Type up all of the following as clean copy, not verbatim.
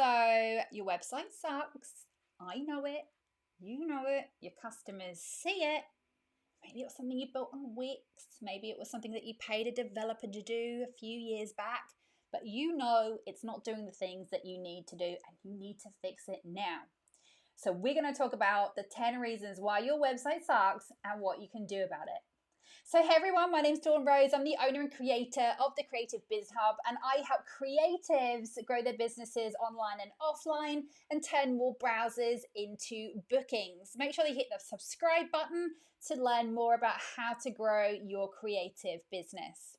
So your website sucks. I know it. You know it. Your customers see it. Maybe it was something you built on Wix. Maybe it was something that you paid a developer to do a few years back. But you know it's not doing the things that you need to do, and you need to fix it now. So we're going to talk about the 10 reasons why your website sucks and what you can do about it. So hey everyone, my name's Dawn Rose. I'm the owner and creator of the Creative Biz Hub, and I help creatives grow their businesses online and offline and turn more browsers into bookings. Make sure you hit the subscribe button to learn more about how to grow your creative business.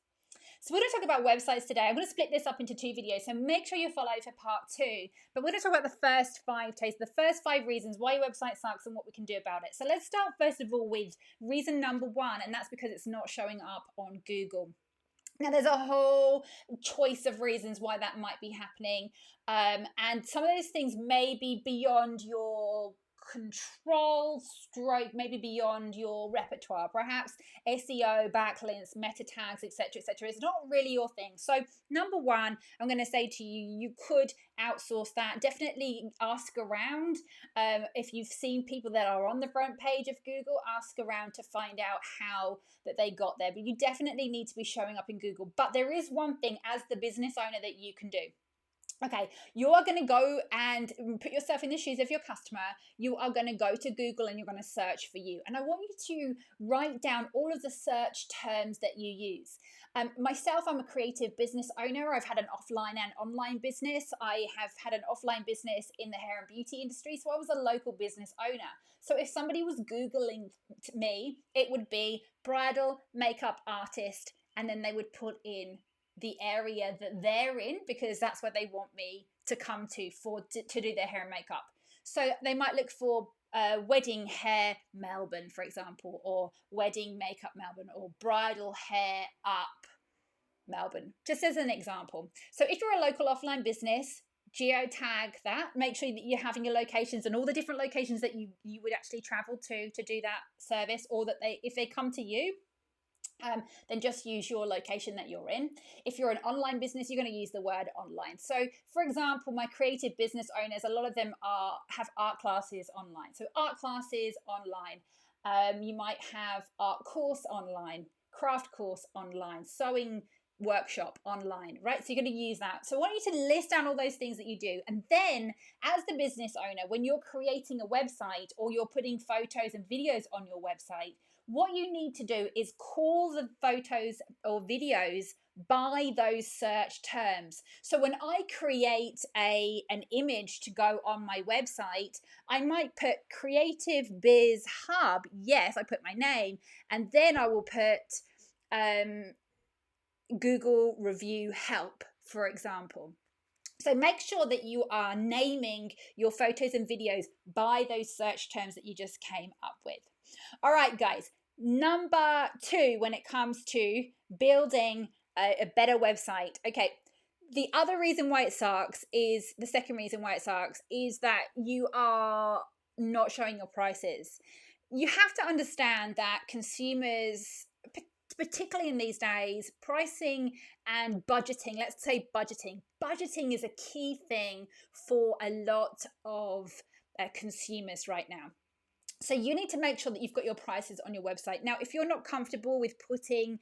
So we're going to talk about websites today. I'm going to split this up into 2 videos, so make sure you follow for part 2. But we're going to talk about the first 5 tastes, the first 5 reasons why your website sucks and what we can do about it. So let's start first of all with reason number 1, and that's because it's not showing up on Google. Now, there's a whole choice of reasons why that might be happening. And some of those things may be beyond your control, stroke, maybe beyond your repertoire. Perhaps SEO, backlinks, meta tags, etc., etc. It's not really your thing. So number 1, I'm going to say to you, you could outsource that. Definitely ask around. If you've seen people that are on the front page of Google, ask around to find out how that they got there. But you definitely need to be showing up in Google. But there is one thing as the business owner that you can do. Okay, you are going to go and put yourself in the shoes of your customer. You are going to go to Google and you're going to search for you. And I want you to write down all of the search terms that you use. Myself, I'm a creative business owner. I've had an offline and online business. I have had an offline business in the hair and beauty industry. So I was a local business owner. So if somebody was Googling me, it would be bridal makeup artist, and then they would put in the area that they're in, because that's where they want me to come to do their hair and makeup. So they might look for wedding hair Melbourne, for example, or wedding makeup Melbourne, or bridal hair up Melbourne, just as an example. So if you're a local offline business, geotag that. Make sure that you're having your locations and all the different locations that you would actually travel to do that service, or that if they come to you, then just use your location that you're in. If you're an online business, you're going to use the word online. So, for example, my creative business owners, a lot of them have art classes online. So, art classes online. You might have art course online, craft course online, sewing workshop online, right? So you're going to use that. So I want you to list down all those things that you do. And then as the business owner, when you're creating a website or you're putting photos and videos on your website, what you need to do is call the photos or videos by those search terms. So when I create an image to go on my website, I might put Creative Biz Hub. Yes, I put my name, and then I will put Google review help, for example. So make sure that you are naming your photos and videos by those search terms that you just came up with. All right, guys, number 2, when it comes to building a better website. Okay, the other reason why it sucks is, the second reason why it sucks is that you are not showing your prices. You have to understand that consumers, particularly in these days, pricing and budgeting, let's say budgeting is a key thing for a lot of consumers right now. So you need to make sure that you've got your prices on your website. Now, if you're not comfortable with putting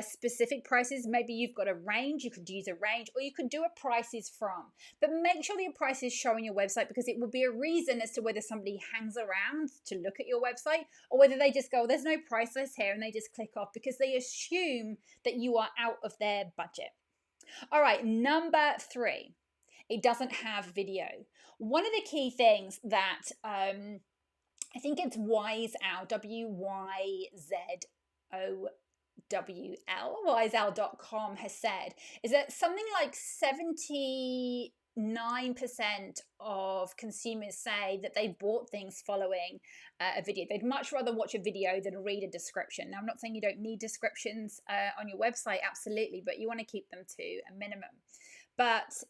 specific prices, maybe you've got a range, you could use a range, or you could do a prices from. But make sure that your prices show on your website, because it will be a reason as to whether somebody hangs around to look at your website, or whether they just go, there's no price list here, and they just click off because they assume that you are out of their budget. All right, number 3, it doesn't have video. One of the key things that I think it's Wyzowl, WYZOWL, Wyzowl.com has said, is that something like 79% of consumers say that they bought things following a video. They'd much rather watch a video than read a description. Now, I'm not saying you don't need descriptions on your website, absolutely, but you want to keep them to a minimum. But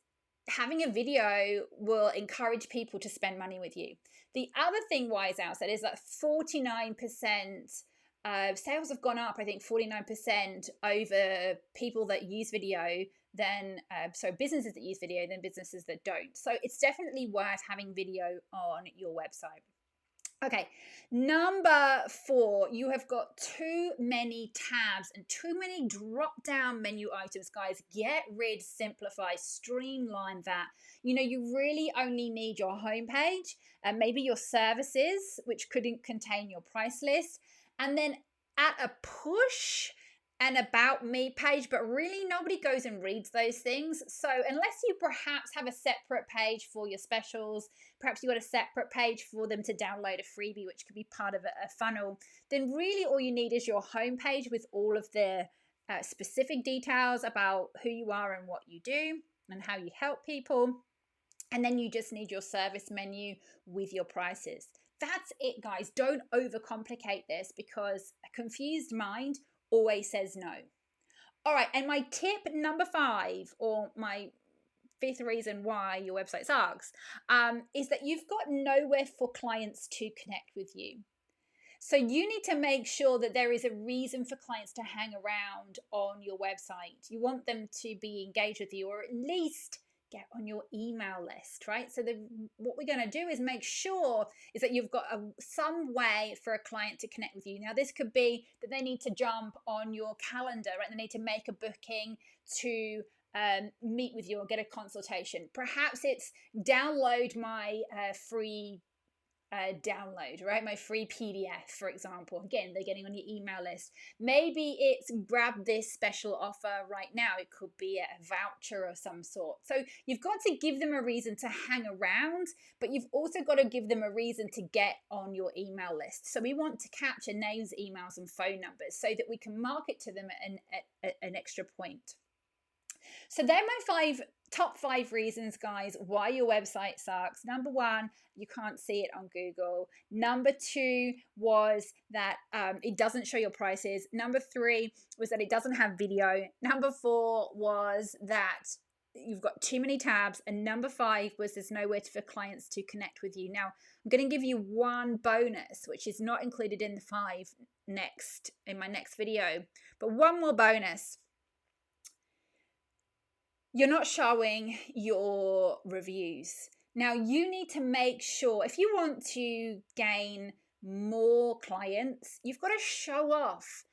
having a video will encourage people to spend money with you. The other thing Wyzowl said is that 49% sales have gone up, I think 49% over people that use video than so businesses that use video than businesses that don't. So it's definitely worth having video on your website. Okay, number 4, you have got too many tabs and too many drop down menu items, guys. Get rid, simplify, streamline that. You really only need your homepage and maybe your services, which could contain your price list, and then at a push, an about me page, but really nobody goes and reads those things. So unless you perhaps have a separate page for your specials, perhaps you got a separate page for them to download a freebie, which could be part of a funnel, then really all you need is your homepage with all of the specific details about who you are and what you do and how you help people. And then you just need your service menu with your prices. That's it, guys. Don't overcomplicate this, because a confused mind always says no. All right, and my tip number 5, or my 5th reason why your website sucks, is that you've got nowhere for clients to connect with you. So you need to make sure that there is a reason for clients to hang around on your website. You want them to be engaged with you, or at least get on your email list, right? So what we're going to do is make sure is that you've got some way for a client to connect with you. Now, this could be that they need to jump on your calendar, right? They need to make a booking to meet with you or get a consultation. Perhaps it's download my free download, right? My free PDF, for example. Again, they're getting on your email list. Maybe it's grab this special offer right now. It could be a voucher of some sort. So you've got to give them a reason to hang around, but you've also got to give them a reason to get on your email list. So we want to capture names, emails, and phone numbers so that we can market to them at an extra point. So they're my top 5 reasons, guys, why your website sucks. Number 1, you can't see it on Google. Number 2 was that it doesn't show your prices. Number 3 was that it doesn't have video. Number 4 was that you've got too many tabs. And number 5 was there's nowhere for clients to connect with you. Now, I'm going to give you one bonus, which is not included in the 5 in my next video, but one more bonus. You're not showing your reviews. Now, you need to make sure, if you want to gain more clients, you've got to show off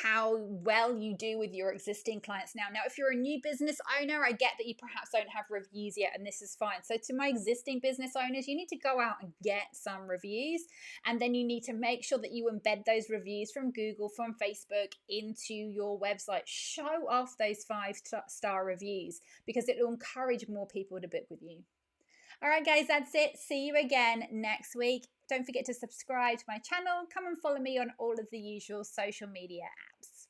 how well you do with your existing clients. Now, if you're a new business owner, I get that you perhaps don't have reviews yet, and this is fine. So to my existing business owners, you need to go out and get some reviews, and then you need to make sure that you embed those reviews from Google, from Facebook into your website. Show off those 5-star reviews, because it will encourage more people to book with you. All right, guys, that's it. See you again next week. Don't forget to subscribe to my channel. Come and follow me on all of the usual social media apps.